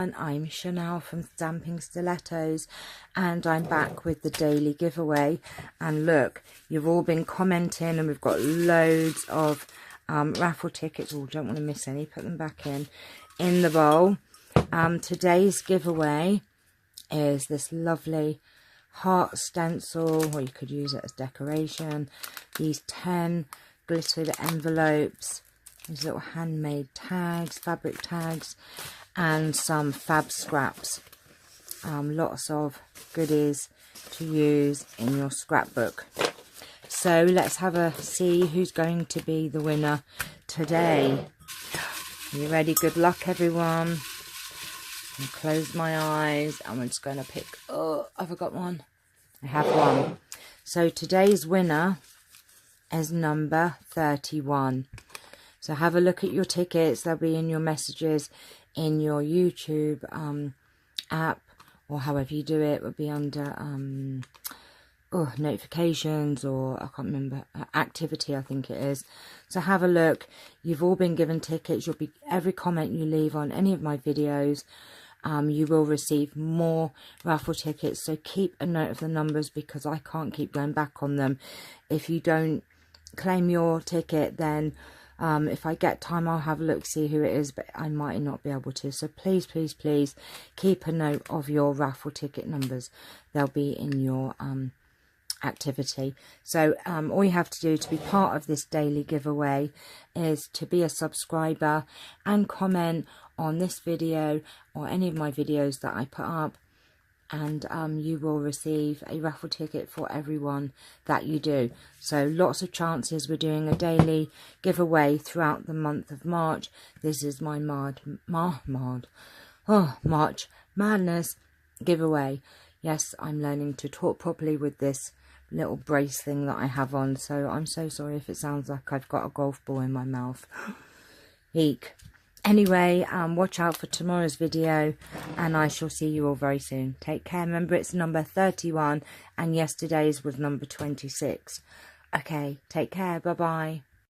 And I'm Chanel from Stampin Stilettos, and I'm back with the daily giveaway. And look, you've all been commenting, and we've got loads of raffle tickets. Oh, don't want to miss any. Put them back in the bowl. Today's giveaway is this lovely heart stencil, or you could use it as decoration. These 10 glittered envelopes, these little handmade tags, fabric tags, and some fab scraps. Lots of goodies to use in your scrapbook. So let's have a see who's going to be the winner today. Are you ready? Good luck, everyone. I'll close my eyes and we're just going to pick. Oh, I forgot one. I have one. So today's winner is number 31. So have a look at your tickets. They'll be in your messages in your YouTube app, or however you do it. It will be under notifications, or I can't remember, activity I think it is. So have a look. You've all been given tickets. You'll be, every comment you leave on any of my videos, you will receive more raffle tickets. So keep a note of the numbers, because I can't keep going back on them. If you don't claim your ticket, then if I get time, I'll have a look, see who it is, but I might not be able to. So please, please, please keep a note of your raffle ticket numbers. They'll be in your activity. So all you have to do to be part of this daily giveaway is to be a subscriber and comment on this video or any of my videos that I put up, and you will receive a raffle ticket for everyone that you do. So lots of chances. We're doing a daily giveaway throughout the month of March. This is my March Madness giveaway. Yes, I'm learning to talk properly with this little brace thing that I have on, so I'm so sorry if it sounds like I've got a golf ball in my mouth. Eek. Anyway, watch out for tomorrow's video, and I shall see you all very soon. Take care. Remember, it's number 31, and yesterday's was number 26. Okay, take care. Bye-bye.